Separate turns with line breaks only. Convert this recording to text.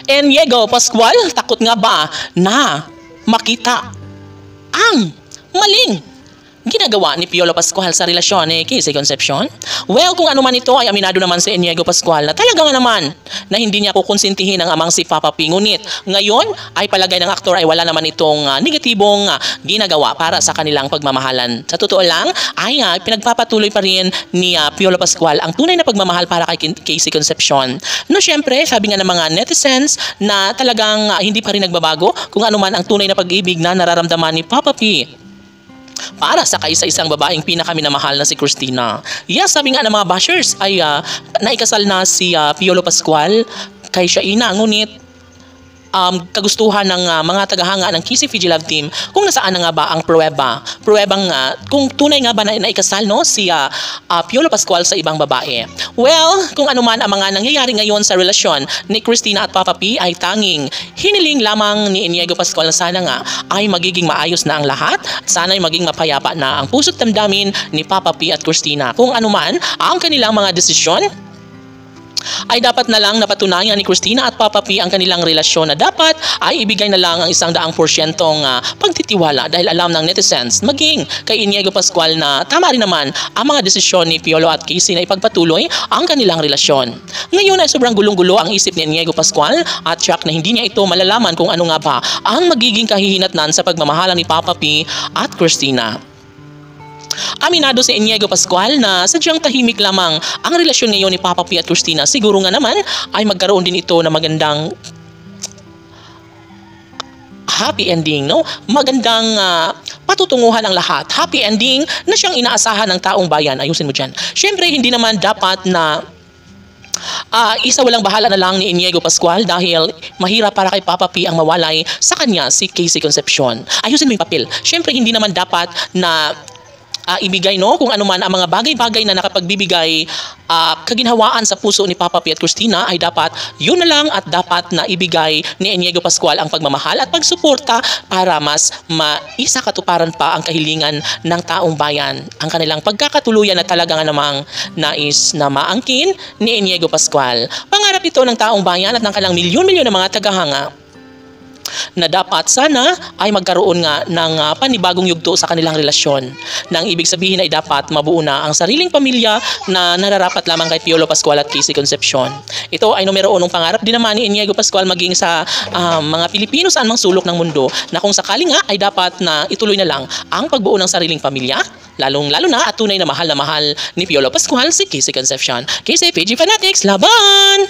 Inigo Pascual, takot nga ba na makita ang maling ginagawa ni Piolo Pascual sa relasyon ni Casey Concepcion? Well, kung ano man ito ay aminado naman si Inigo Pascual na talaga nga naman na hindi niya kukonsintihin ang amang si Papa P. Ngunit ngayon ay palagay ng aktor ay wala naman itong negatibong ginagawa para sa kanilang pagmamahalan. Sa totoo lang ay pinagpapatuloy pa rin ni Piolo Pascual ang tunay na pagmamahal para kay Casey Concepcion. No, syempre, sabi nga ng mga netizens na talagang hindi pa rin nagbabago kung ano man ang tunay na pag-ibig na nararamdaman ni Papa P para sa kaisa-isang babaeng pinakaminamahal na si Christina. Yes, sabi nga ng mga bashers ay naikasal na si Piolo Pascual kay Shaina, ngunit kagustuhan ng mga tagahanga ng Kissy Fiji Love Team kung nasaan na nga ba ang pruwebang kung tunay nga ba na naikasal no si Piolo Pascual sa ibang babae. Well, kung ano man ang mga nangyayari ngayon sa relasyon ni Christina at Papa P ay tanging hiniling lamang ni Inigo Pascual na sana nga ay magiging maayos na ang lahat at sana ay maging mapayapa na ang puso't damdamin ni Papa P at Christina. Kung ano man ang kanilang mga desisyon ay dapat na lang napatunayan ni Christina at Papa P ang kanilang relasyon na dapat ay ibigay na lang ang 100% pagtitiwala dahil alam ng netizens maging kay Inigo Pascual na tama rin naman ang mga desisyon ni Piolo at Casey na ipagpatuloy ang kanilang relasyon. Ngayon ay sobrang gulong-gulo ang isip ni Inigo Pascual at tiyak na hindi niya ito malalaman kung ano nga ba ang magiging kahihinatnan sa pagmamahalan ni Papa P at Christina. Aminado si Inigo Pascual na sadyang tahimik lamang ang relasyon ngayon ni Papa P at Christina. Siguro nga naman ay magkaroon din ito na magandang happy ending, no? Magandang patutunguhan ang lahat. Happy ending na siyang inaasahan ng taong bayan. Ayusin mo dyan. Siyempre, hindi naman dapat na isa walang bahala na lang ni Inigo Pascual dahil mahirap para kay Papa P ang mawalay sa kanya si Casey Concepcion. Ayusin mo yung papel. Siyempre, hindi naman dapat na ibigay no kung ano man ang mga bagay-bagay na nakapagbibigay kaginhawaan sa puso ni Papa P at Christina ay dapat yun na lang at dapat na ibigay ni Inigo Pascual ang pagmamahal at pagsuporta para mas maisakatuparan pa ang kahilingan ng taong bayan, ang kanilang pagkakatuluyan na talaga nga namang nais na maangkin ni Inigo Pascual. Pangarap ito ng taong bayan at ng kanilang milyon-milyon na mga tagahanga na dapat sana ay magkaroon nga ng panibagong yugto sa kanilang relasyon. Nang ibig sabihin ay dapat mabuo na ang sariling pamilya na nararapat lamang kay Piolo Pascual at Casey Concepcion. Ito ay numero unong pangarap din naman ni Inigo Pascual maging sa mga Pilipino saan mang sulok ng mundo na kung sakali nga ay dapat na ituloy na lang ang pagbuo ng sariling pamilya, lalong-lalo na at tunay na mahal ni Piolo Pascual si Casey Concepcion. Casey, PG Fanatics, laban!